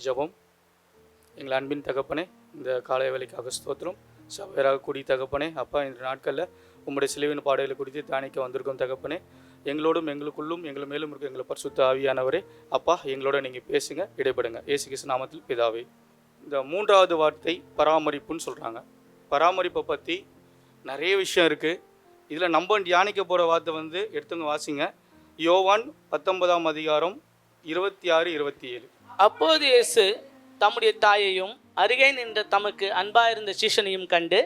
ஜெபம். எங்கள் அன்பின் தகப்பனே, இந்த காலை வேளைக்காக ஸ்தோத்திரம். சபையராக கூடி தகப்பனே, அப்பா இந்த நாட்களில் உம்முடைய சிலுவின் பாடுகளை குறித்து தியானிக்க வந்திருக்கோம் தகப்பனே. எங்களோடும் எங்களுக்குள்ளும் எங்கள் மேலும் இருக்க எங்களை பரிசுத்த ஆவியானவரே, அப்பா எங்களோட நீங்கள் பேசுங்க, இடைப்படுங்க. இயேசு கிறிஸ்து நாமத்தில் பிதாவே. இந்த மூன்றாவது வார்த்தை பராமரிப்புன்னு சொல்கிறாங்க. பராமரிப்பை பற்றி நிறைய விஷயம் இருக்குது. இதில் நம்ம தியானிக்க போகிற வார்த்தை வந்து எடுத்துங்க வாசிங்க. யோவான் 19ஆம் அதிகாரம் 26, 27. அப்போது இயேசு தம்முடைய தாயையும் அருகே நின்ற தமக்கு அன்பாயிருந்த சீஷனையும் கண்டு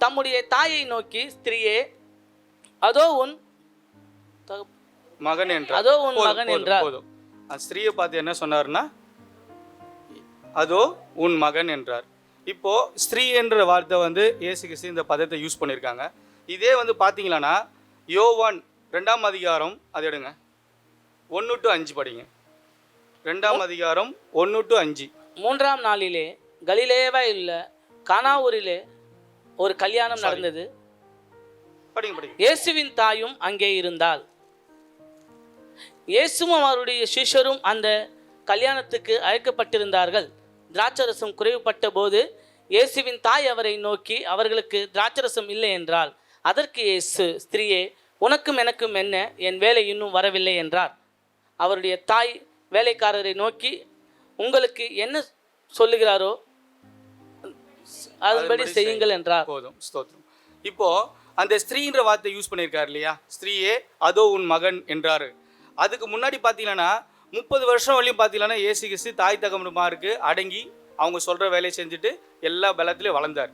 தம்முடைய தாயை நோக்கி, ஸ்திரீயே, அதோ உன் மகன் என்றார். அதோ உன் மகன் என்றார். போதும். ஸ்திரீயை பார்த்து என்ன சொன்னார்னா, அதோ உன் மகன் என்றார். இப்போ ஸ்திரீ என்ற வார்த்தை வந்து இயேசு கிறிஸ்து இந்த பதத்தை யூஸ் பண்ணியிருக்காங்க. இதே வந்து பார்த்தீங்களான்னா யோவான் 2ஆம் அதிகாரம், அதை எடுங்க, 1 to 5 படிங்க. 2ஆம் அதிகாரம் 1 to 5. 3ஆம் நாளிலே கலிலேயாவில் கானாவூரிலே ஒரு கல்யாணம் நடந்தது. படிங்க. இயேசுவின் தாயும் அங்கே இருந்தாள். இயேசுவும் அவருடைய சிஷ்யரும் அந்த கல்யாணத்துக்கு அழைக்கப்பட்டிருந்தார்கள். திராட்சரசம் குறைவுபட்ட போது இயேசுவின் தாய் அவரை நோக்கி, அவர்களுக்கு திராட்சரசம் இல்லை என்றாள். அதற்கு இயேசு, ஸ்திரீயே, உனக்கும் எனக்கும் என்ன, என் வேலை இன்னும் வரவில்லை என்றார். அவருடைய தாய் வேலைக்காரரை நோக்கி, உங்களுக்கு என்ன சொல்லுகிறாரோ அதன்படி செய்யுங்கள் என்றார். போதும், ஸ்தோத்திரம். இப்போ அந்த ஸ்திரீன்ற வார்த்தை யூஸ் பண்ணியிருக்காரு இல்லையா, ஸ்திரீயே அதோ உன் மகன் என்றாரு. அதுக்கு முன்னாடி பார்த்தீங்கன்னா 30 வருஷம் வரையும் பார்த்தீங்கன்னா இயேசு கிறிஸ்து தாய் தகப்பனுமாருக்கு அடங்கி அவங்க சொல்கிற வேலையை செஞ்சுட்டு எல்லா பலத்திலையும் வளர்ந்தார்.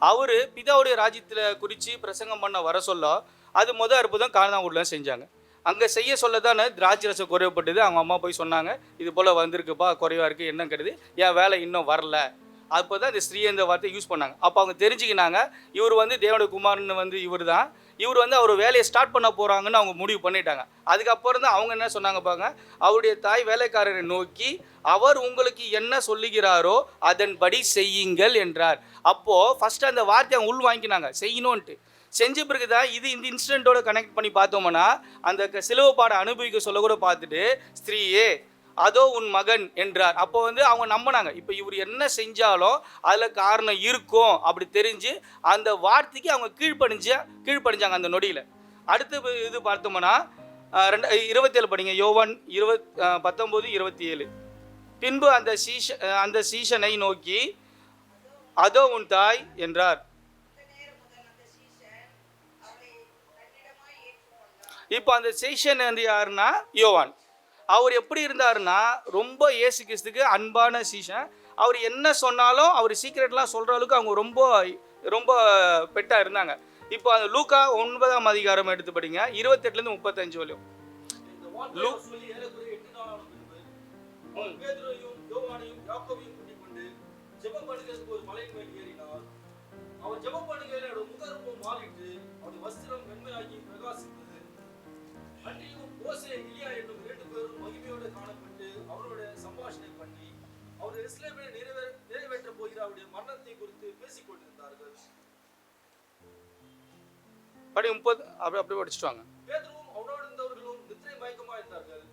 அவர் பிதாவுடைய ராஜ்யத்தில் குறித்து பிரசங்கம் பண்ண வர சொல்ல அது அற்புதம் கானாவூரில் செஞ்சாங்க. அங்கே செய்ய சொல்ல தானே திராட்சரசம் குறைவுப்பட்டது. அவங்க அம்மா போய் சொன்னாங்க, இது போல் வந்திருக்குப்பா, குறைவாக இருக்குது, என்ன கிடையாது, என் வேலை இன்னும் வரல. அப்போ தான் இந்த ஸ்ரீ என்ற வார்த்தை யூஸ் பண்ணாங்க. அப்போ அவங்க தெரிஞ்சுக்கினாங்க, இவர் வந்து தேவனுடைய குமாரன் வந்து இவர் தான், இவர் வந்து அவர் வேலையை ஸ்டார்ட் பண்ண போகிறாங்கன்னு அவங்க முடிவு பண்ணிட்டாங்க. அதுக்கப்புறம் தான் அவங்க என்ன சொன்னாங்க பாருங்க, அவருடைய தாய் வேலைக்காரரை நோக்கி, அவர் உங்களுக்கு என்ன சொல்லுகிறாரோ அதன்படி செய்யுங்கள் என்றார். அப்போது ஃபஸ்ட்டு அந்த வார்த்தையை அவங்க உள் வாங்கிக்கினாங்க, செய்யணும்ன்ட்டு. செஞ்ச பிறகு தான் இது இந்த இன்சிடென்ட்டோட கனெக்ட் பண்ணி பார்த்தோம்னா அந்த சிலுவை பாட அனுபவிக்க சொல்ல கூட பார்த்துட்டு, ஸ்திரீயே அதோ உன் மகன் என்றார். அப்போ வந்து அவங்க நம்பினாங்க, இப்போ இவர் என்ன செஞ்சாலும் அதில் காரணம் இருக்கும் அப்படி தெரிஞ்சு அந்த வார்த்தைக்கு அவங்க கீழ்ப்படிஞ்சாங்க அந்த நொடியில். அடுத்து இது பார்த்தோம்னா 27 படிங்க. யோவான் 19, 27. பின்பு அந்த சீஷனை நோக்கி, அதோ உன் தாய் என்றார். இப்போ அந்த சீஷன் வந்து யாருன்னா யோவான். அவர் எப்படி இருந்தாருன்னா ரொம்ப இயேசு கிறிஸ்துக்கு அன்பான சீஷன். அவர் என்ன சொன்னாலும் அவர் சீக்கிரட்லாம் சொல்கிற அளவுக்கு அவங்க ரொம்ப ரொம்ப பெட்டாக இருந்தாங்க. இப்போ அந்த லூக்கா 9ஆம் அதிகாரம் எடுத்து படிங்க, 28லேருந்து 35 வரையும். நிறைவேற்ற போகிற அவருடைய மரணத்தை குறித்து பேசிக் கொண்டிருந்தார்கள். படி 30 அப்படியே படிச்சுட்டு வாங்க. பேதுருவும் அவனோடு இருந்தவர்களும் நித்திரை மயக்கமா இருந்தார்கள்.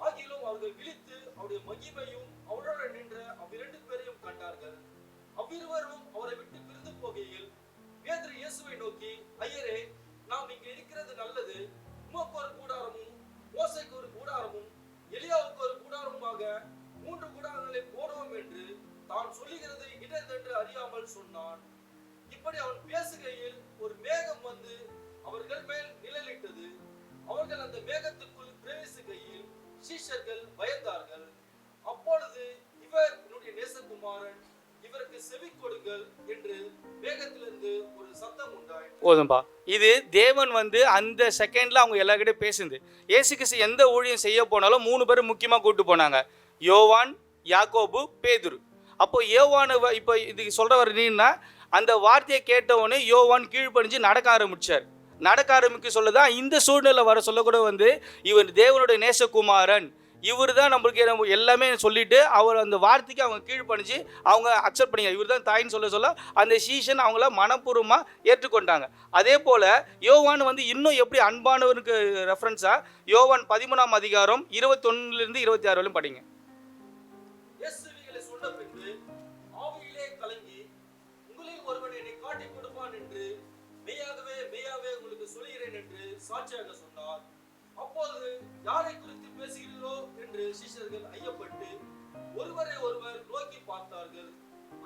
ஆகிலும் அவர்கள் விழித்து அவருடைய மகிமையும் அவரோடு நின்ற அவ்விரண்டு பேரையும் கண்டார்கள். அவ்விருவரும் அவரை விட்டு பிரிந்து போகையில் பேதுரு இயேசுவை நோக்கி, ஐயரே, நாம் இங்கே இருக்கிறது நல்லது. உமக்கு ஒரு கூடாரமும் மோசேக்கு ஒரு கூடாரமும் எலியாவுக்கு ஒரு கூடாரமுமாக 3 கூடாரங்களை போடுவோம் என்று தான் சொல்லுகிறது இடத்தென்று அறியாமல் சொன்னான். இப்படி அவன் பேசுகையில் ஒரு மேகம் வந்து அவர்கள் மேல் நிழலிட்டது. அவர்கள் அந்த மேகத்துக்குள் பிரவேசிக்கையில் சீஷர்கள் பயந்தார்கள். அப்பொழுது, இவர் என்னுடைய நேசகுமாரன், இவருக்கு செவி கொடுங்கள் என்று மேகத்திலிருந்து ஒரு சத்தம் உண்டாயிற்று. போதும்பா. இது தேவன் வந்து அந்த செகண்ட்ல அவங்க எல்லார்கிட்டையும் பேசுது. இயேசு கிறிஸ்து எந்த ஊழியம் செய்ய போனாலும் 3 பேரும் முக்கியமாக கூப்பிட்டு போனாங்க, யோவான், யாக்கோபு, பேதுரு. அப்போ யோவான் இப்போ இதுக்கு சொல்கிறவர் என்னன்னா, அந்த வார்த்தையை கேட்டவொடனே யோவான் கீழ்ப்படிஞ்சு நடக்க ஆரம்பிக்க சொல்லதான் இந்த சூழ்நிலை வர சொல்லக்கூட வந்து இவர் தேவனுடைய நேசகுமாரன், இவர் தான் நம்மளுக்கு எல்லாமே சொல்லிட்டு அவர் அந்த வார்த்தைக்கு அவங்க கீழ்ப்படிஞ்சு அவங்க அக்செப்ட் பண்ணிங்க, இவர் தான் தாயின்னு சொல்ல அந்த சீசன் அவங்கள மனப்பூர்வமாக ஏற்றுக்கொண்டாங்க. அதே போல் யோவான் வந்து இன்னும் எப்படி அன்பானவருக்கு ரெஃபரன்ஸாக யோவான் 13ஆம் அதிகாரம் 21லேருந்து 26 வரையும் படிங்க. இயேசுவிகளை சொன்ன பின்பு ஆவியிலே கலங்கி, உங்களில் ஒருவன் என்னை காட்டிக் கொடுப்பான் என்று மெய்யாகவே மெய்யாகவே உங்களுக்கு சொல்கிறேன் என்று சாட்சியாக சொன்னார். அப்போது யாரை குறித்து பேசுகிறீர்களோ என்று சீஷர்கள் ஐயப்பட்டு ஒருவரை ஒருவர் நோக்கி பார்த்தார்கள்.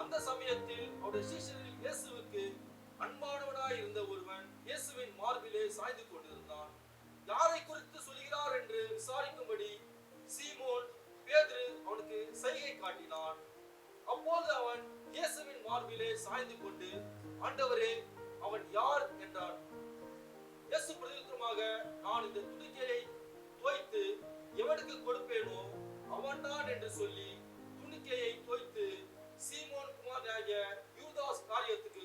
அந்த சமயத்தில் அவருடைய சீஷரில் இயேசுவுக்கு அன்பானவனாய் இருந்த ஒருவன் இயேசுவின் மார்பிலே சாய்ந்து கொண்டிருந்தான். யாரை குறித்து சொல்கிறார் என்று விசாரிக்கும்படி சீமோன் பேதுரு அவனுக்கு சைகை காட்டினான். அப்போது அவன் இயேசுவின் மார்பிலே சாய்ந்து கொண்டு, ஆண்டவரே, அவன் யார் என்றான். இயேசு பிரதியுத்தரமாக, நான் இந்த துணிக்கையை தோய்த்து எவனுக்கு கொடுப்பேனோ அவன்தான் என்று சொல்லி துணிக்கையை தோய்த்து சீமோன் குமாரனாகிய யூதாஸ் காரியத்துக்கு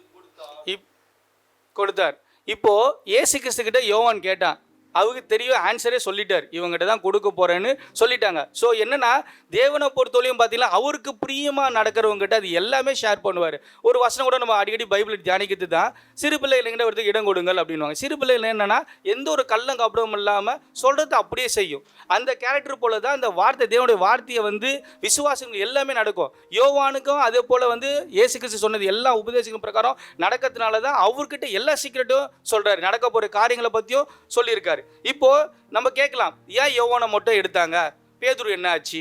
கொடுத்தார். இப்போ இயேசு கிறிஸ்து கிட்ட யோவான் கேட்டான். அவருக்கு தெரியும், ஆன்சரே சொல்லிட்டார், இவங்ககிட்ட தான் கொடுக்க போறேன்னு சொல்லிட்டாங்க. ஸோ என்னன்னா, தேவனை பொறுத்தவரையும் பார்த்தீங்கன்னா அவருக்கு பிரியமாக நடக்கிறவங்ககிட்ட அது எல்லாமே ஷேர் பண்ணுவார். ஒரு வசனம் கூட நம்ம அடிக்கடி பைபிள் தியானிக்கிறது தான், சிறு பிள்ளைகிட்ட ஒருத்தர் இடம் கொடுங்கள் அப்படின்வாங்க. சிறு பிள்ளைகள் என்னன்னா எந்த ஒரு கள்ளம் கப்படம் இல்லாமல் சொல்கிறது அப்படியே செய்யும். அந்த கேரக்டர் போல தான் அந்த வார்த்தை, தேவனுடைய வார்த்தையை வந்து விசுவாசங்கள் எல்லாமே நடக்கும். யோவானுக்கும் அதே போல் வந்து இயேசு கிறிஸ்து சொன்னது எல்லா உபதேசங்கள் பிரகாரம் நடக்கிறதுனால தான் அவர்கிட்ட எல்லா சீக்கிரட்டும் சொல்கிறாரு, நடக்க போகிற காரியங்களை பற்றியும் சொல்லியிருக்காரு. இப்போ நம்ம கேட்கலாம், ஏன் யோவானை மட்டும் எடுத்தாங்க, பேதுரு என்ன ஆச்சு,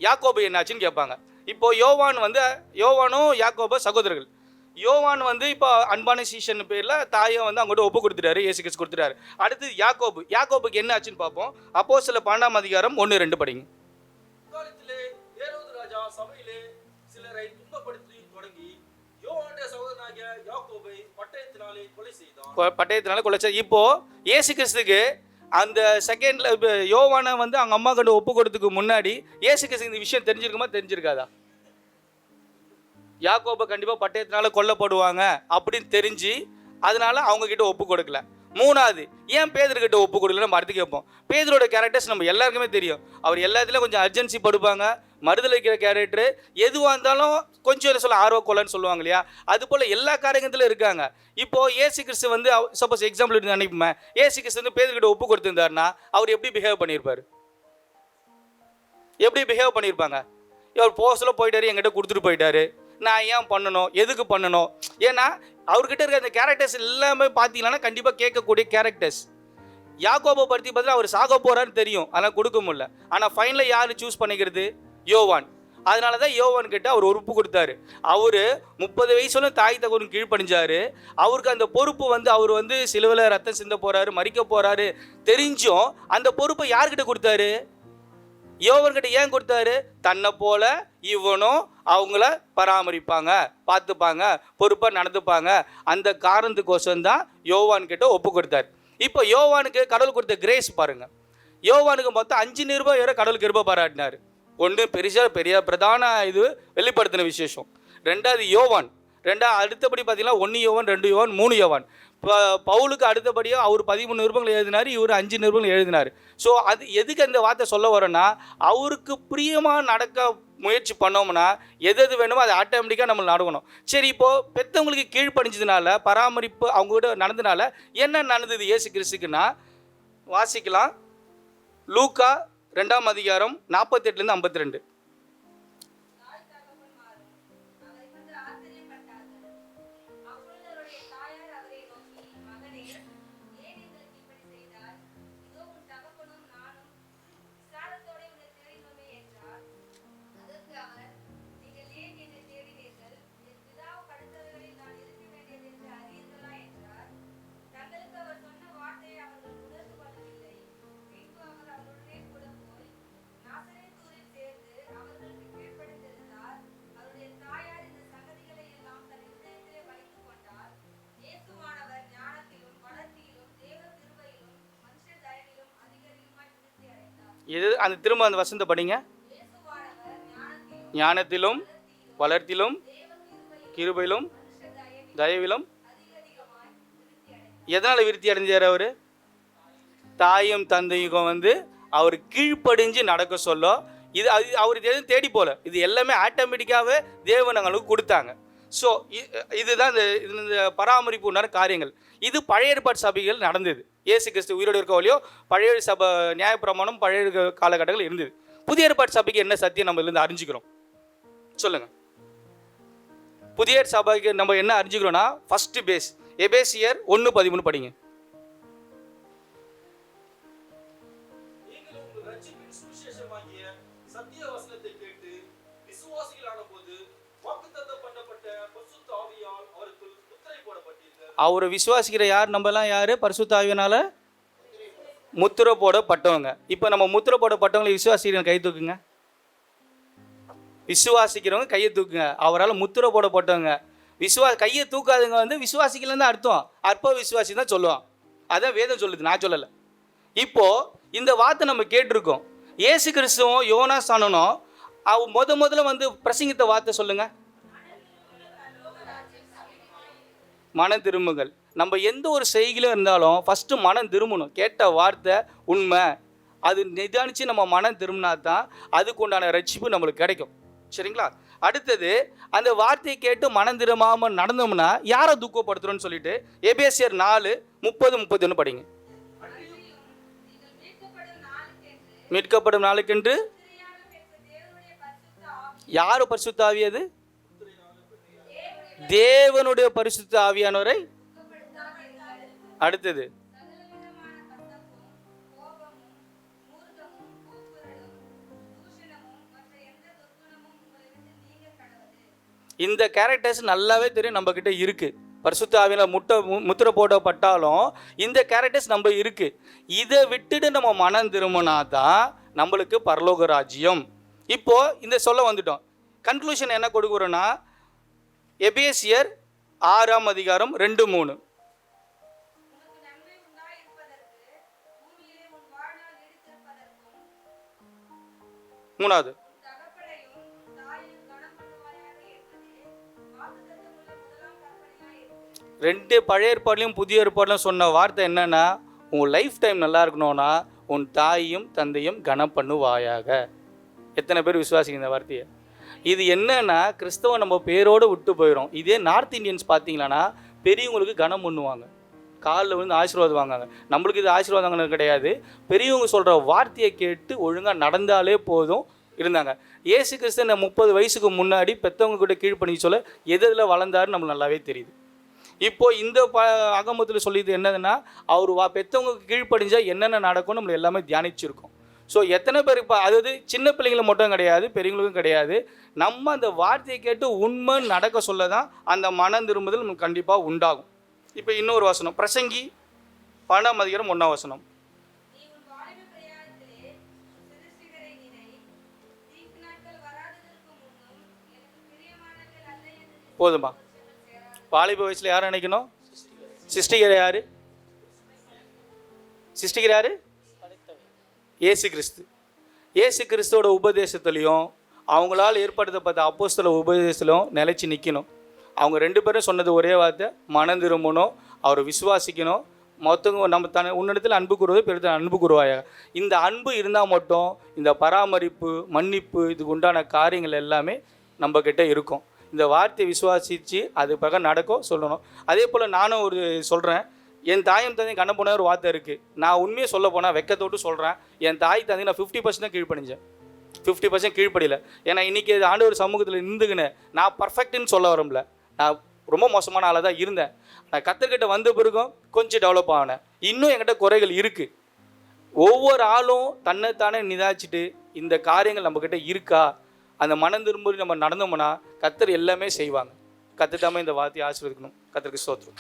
யாக்கோபு என்ன ஆச்சுன்னு கேட்பாங்க. இப்போ யோவானும் யாக்கோபு சகோதரர்கள். யோவான் வந்து இப்போ அன்பான சீஷன் பேரில் தாயை வந்து அவங்கள்ட்ட ஒப்பு கொடுத்துட்டாரு, இயேசு கிறிஸ்து கொடுத்துட்டாரு. அடுத்து யாக்கோபுக்கு என்ன ஆச்சுன்னு பார்ப்போம். அப்போஸ்தலர் 12ஆம் அதிகாரம் 1-2 படிங்க. காலத்திலே ஏரோது ராஜா சபையிலே சிலரை துன்பப்படுத்தி தொடங்கி யோவானுடைய சகோதரனாகிய யாக்கோபை பட்டயத்தினாலே கொலை செய்தான். இப்போ இயேசு கிறிஸ்துக்கு அந்த செகண்ட்ல யோவானை வந்து அவங்க அம்மா கிட்ட ஒப்பு கொடுத்ததுக்கு முன்னாடி இயேசு கிறிஸ்து இந்த விஷயம் தெரிஞ்சிருக்காதா? யாக்கோபை கண்டிப்பாக பட்டயத்தினால கொல்லப்படுவாங்க அப்படின்னு தெரிஞ்சு அதனால அவங்க கிட்ட ஒப்பு கொடுக்கல. மூணாவது, ஏன் பேதுருக்கிட்ட ஒப்பு கொடுக்கல நம்ம அடுத்து கேட்போம். பேதுரோட கேரக்டர்ஸ் நம்ம எல்லாருக்குமே தெரியும். அவர் எல்லாத்துலேயும் கொஞ்சம் அர்ஜென்சி படுப்பாங்க, மறுதல் வைக்கிற கேரக்டர், எதுவாக இருந்தாலும் கொஞ்சம் சொல்ல ஆர்வ கொலைன்னு சொல்லுவாங்க இல்லையா, அது போல் எல்லா காரியத்திலும் இருக்காங்க. இப்போது ஏசு கிறிஸ்து வந்து சப்போஸ் எக்ஸாம்பிள் நினைப்போமே, ஏசு கிறிஸ்து வந்து பேதுருக்கிட்ட ஒப்பு கொடுத்துருந்தாருன்னா அவர் எப்படி பிஹேவ் பண்ணியிருப்பார்? இவர் போஸ்டில் போயிட்டாரு, என்கிட்ட கொடுத்துட்டு போயிட்டாரு, நான் ஏன் பண்ணணும், எதுக்கு பண்ணணும்? ஏன்னா அவர்கிட்ட இருக்க அந்த கேரக்டர்ஸ் எல்லாமே பார்த்தீங்கன்னா கண்டிப்பாக கேட்கக்கூடிய கேரக்டர்ஸ். யாக்கோபை பற்றி பார்த்தா அவர் சாக போகிறான்னு தெரியும், அதெல்லாம் கொடுக்க முடியல. ஆனால் ஃபைனலாக யார் சூஸ் பண்ணிக்கிறது? யோவான். அதனால தான் யோவான் கிட்ட அவர் ஒப்பு கொடுத்தாரு. அவர் 30 வயசுல தாய் தகவலும் கீழ்ப்படிஞ்சாரு. அவருக்கு அந்த பொறுப்பு வந்து அவர் வந்து சிலுவையில் ரத்தம் சிந்த போகிறாரு, மறிக்க போகிறாரு தெரிஞ்சும் அந்த பொறுப்பை யார்கிட்ட கொடுத்தாரு? யோவான்கிட்ட. ஏன் கொடுத்தாரு? தன்னை போல இவனும் அவங்கள பராமரிப்பாங்க, பார்த்துப்பாங்க, பொறுப்பாக நடந்துப்பாங்க, அந்த காரணத்துக்கோசம் தான் யோவான் கிட்ட ஒப்பு கொடுத்தாரு. இப்போ யோவானுக்கு கடவுள் கொடுத்த கிரேஸ் பாருங்க. யோவானுக்கு மொத்தம் 5 நிருபம் வேற கடவுள் கிருபை பாராட்டினார். ஒன்று பெரிய பிரதான இது வெளிப்படுத்தின விசேஷம். ரெண்டாவது யோவான். அடுத்தபடி பார்த்தீங்கன்னா 1 யோவான், 2 யோவான், 3 யோவான். பவுலுக்கு அடுத்தபடியாக அவர் 13 நிருபங்கள் எழுதினார், இவர் 5 நிருபங்கள் எழுதினார். ஸோ அது எதுக்கு அந்த வார்த்தை சொல்ல வரோன்னா, அவருக்கு பிரியமாக நடக்க முயற்சி பண்ணோம்னா எது வேணுமோ அது ஆட்டோமேட்டிக்காக நம்ம நடக்கணும். சரி, இப்போது பெற்றவங்களுக்கு கீழ்ப்படிஞ்சதுனால, பராமரிப்பு அவங்ககிட்ட நடந்ததுனால என்ன நடந்தது இயேசு கிறிஸ்துக்குன்னா, வாசிக்கலாம். லூக்கா 2ஆம் அதிகாரம் 48-52. இது அந்த திரும்ப அந்த வசனத்தை படிங்க. ஞானத்திலும் வளர்த்திலும் கிருபையிலும் தயவிலும். எதனால் விருத்தி அடைஞ்சார் அவர்? தாயும் தந்தையும் வந்து அவர் கீழ்ப்படிஞ்சு நடக்க சொல்ல, இது அவர் எதுவும் தேடி போல, இது எல்லாமே ஆட்டோமேட்டிக்காகவே தேவன் எங்களுக்கு கொடுத்தாங்க. ஸோ இதுதான் இந்த பராமரிப்பு உண்டான காரியங்கள். இது பழைய ஏற்பாட்டு சபைகள் நடந்தது. இயேசு கிறிஸ்து உயிரோடு இருக்க வழியோ பழைய சபை நியாயப்பிரமாணம் பழைய காலகட்டங்கள் இருந்தது. புதிய ஏற்பாட்டு சபைக்கு என்ன சத்தியம் நம்ம இருந்து அறிஞ்சிக்கிறோம்? சொல்லுங்க. புதிய சபைக்கு நம்ம என்ன அறிஞ்சுக்கிறோம்னா ஃபர்ஸ்ட் பேஸ் எபேசியர் 1:13 படிங்க. நீங்கள் உங்கள் ரட்சிப்பின் சுவிசேஷமாகிய சத்திய வசனத்தை கேட்டு விசுவாசிகளான போது வாக்குத்தத்தம் பண்ணப்பட்ட பரிசுத்த ஆவியால் அவருக்குள் முத்திரை போடப்பட்டீர்கள். அவரை விசுவாசிக்கிற யார்? நம்மலாம் யாரு? பரிசுத்த ஆவியினால முத்திரை போடப்பட்டவங்க. இப்போ நம்ம முத்திரை போடப்பட்டவங்களை விசுவாசிக்கிறவங்க கை தூக்குங்க. விசுவாசிக்கிறவங்க கையை தூக்குங்க. அவரால் முத்திரை போடப்பட்டவங்க. கையை தூக்காதுங்க வந்து விசுவாசிக்கலன்னு தான் அர்த்தம். அற்ப விசுவாசி தான் சொல்லுவான். அதான் வேதம் சொல்லுது, நான் சொல்லலை. இப்போ இந்த வார்த்தை நம்ம கேட்டிருக்கோம். இயேசு கிறிஸ்துவும் யோனாசானனும் முதல்ல வந்து பிரசங்கித்த வார்த்தை சொல்லுங்க, மனம் திரும்புங்கள். நம்ம எந்த ஒரு செய்கையிலும் இருந்தாலும் ஃபஸ்ட்டு மனம் திரும்பணும். கேட்ட வார்த்தை உண்மை, அது நிதானித்து நம்ம மனம் திரும்பினா தான் அதுக்கு உண்டான ரட்சிப்பு நம்மளுக்கு கிடைக்கும். சரிங்களா? அடுத்தது, அந்த வார்த்தையை கேட்டு மனம் திரும்பாமல் நடந்தோம்னா யாரை துக்கப்படுத்துறோன்னு சொல்லிட்டு எபேசியர் 4:30-31 படிங்க. மீட்கப்படும் நாளுக்கென்று யாரு பரிசுத்த ஆவி? அது தேவனுடைய பரிசுத்த ஆவியானவரை. அடுத்தது, இந்த கேரக்டர்ஸ் நல்லாவே தெரியும் நம்ம கிட்ட இருக்கு. பரிசுத்த ஆவியில முத்திரை போடப்பட்டாலும் இந்த கேரக்டர்ஸ் நம்ம இருக்கு. இதை விட்டுட்டு நம்ம மனம் திரும்பினா தான் நம்மளுக்கு பரலோக ராஜ்யம். இப்போ இந்த சொல்ல வந்துட்டோம். கன்க்ளூஷன் என்ன கொடுக்குறோன்னா எபேசியர் 6:2-3. மூணாவது, ரெண்டு பழைய ஏற்பாடுலையும் புதிய ஏற்பாடுலையும் சொன்ன வார்த்தை என்னன்னா, உன் லைஃப் டைம் நல்லா இருக்கணும்னா உன் தாயையும் தந்தையும் கனம் பண்ணுவாயாக. எத்தனை பேர் விசுவாசிங்க இந்த வார்த்தையை? இது என்னன்னா கிறிஸ்தவம் நம்ம பேரோடு விட்டு போயிடும். இதே நார்த் இந்தியன்ஸ் பார்த்தீங்களான்னா பெரியவங்களுக்கு கனம் பண்ணுவாங்க, காலில் வந்து ஆசீர்வாதம் வாங்காங்க. நம்மளுக்கு இது ஆசீர்வாதங்கள் கிடையாது. பெரியவங்க சொல்கிற வார்த்தையை கேட்டு ஒழுங்காக நடந்தாலே போதும் இருந்தாங்க. இயேசு கிறிஸ்து இந்த 30 வயசுக்கு முன்னாடி பெற்றவங்க கூட கீழ்ப்பணிக்க சொல்ல எதில் வளர்ந்தாருன்னு நம்மளுக்கு நல்லாவே தெரியுது. இப்போது இந்த அகமத்தில் சொல்லியது என்னதுன்னா, அவர் பெற்றவங்களுக்கு கீழ்ப்படிஞ்சால் என்னென்ன நடக்கும்னு நம்மளை எல்லாமே தியானிச்சிருக்கோம். ஸோ எத்தனை பேர் இப்போ அதாவது சின்ன பிள்ளைங்களை மட்டும் கிடையாது, பெரியவங்களுக்கும் கிடையாது. நம்ம அந்த வார்த்தையை கேட்டு உண்மை நடக்க சொல்ல தான் அந்த மனம் திரும்புதல் நமக்கு கண்டிப்பாக உண்டாகும். இப்போ இன்னொரு வசனம், பிரசங்கி 12:1. போதுமா? வாலிப வயசில் யாரை நினைக்கணும்? சிருஷ்டிகர் யாரு? சிருஷ்டிகர் யாரு? இயேசு கிறிஸ்து. இயேசு கிறிஸ்துவோட உபதேசத்துலையும் அவங்களால் ஏற்படுத்தப்பட்ட அப்போஸ்தல உபதேசத்திலும் நிலைச்சி நிற்கணும். அவங்க 2 பேரும் சொன்னது ஒரே வார்த்தை, மனம் திரும்பணும், அவரை விசுவாசிக்கணும். மொத்தவங்க நம்ம உன்னிடத்தில் அன்பு கூறுவது பெருத்த அன்பு கூறுவாயாக. இந்த அன்பு இருந்தால் மட்டும் இந்த பராமரிப்பு, மன்னிப்பு, இதுக்கு உண்டான காரியங்கள் எல்லாமே நம்மக்கிட்ட இருக்கும். இந்த வார்த்தையை விசுவாசித்து அது பக்கம் நடக்கும் சொல்லணும். அதே போல் நானும் ஒரு சொல்கிறேன், என் தாயும் தந்தையும் கண்ண போன ஒரு வார்த்தை இருக்குது. நான் உண்மையை சொல்ல போனால் வெக்கத்தோட்டு சொல்கிறேன், என் தாய் தந்தை நான் 50% தான் கீழ்ப்படிஞ்சேன், 50% கீழ்ப்படியில். ஏன்னா இன்றைக்கி ஆண்டவர் சமூகத்தில் இருந்துக்கினேன். நான் பர்ஃபெக்ட்டுன்னு சொல்ல வரல, நான் ரொம்ப மோசமான ஆளாக தான் இருந்தேன். நான் கற்றுக்கிட்ட வந்த பிறகும் கொஞ்சம் டெவலப் ஆனேன். இன்னும் என்கிட்ட குறைகள் இருக்குது. ஒவ்வொரு ஆளும் தன்னைத்தானே நிதாச்சிட்டு இந்த காரியங்கள் நம்மக்கிட்ட இருக்கா, அந்த மனம் திரும்பி நம்ம நடந்தோம்னா கர்த்தர் எல்லாமே செய்வாங்க. கர்த்தர் தாமே இந்த வார்த்தையை ஆசீர்வதிக்கணும். கர்த்தருக்கு ஸ்தோத்திரம்.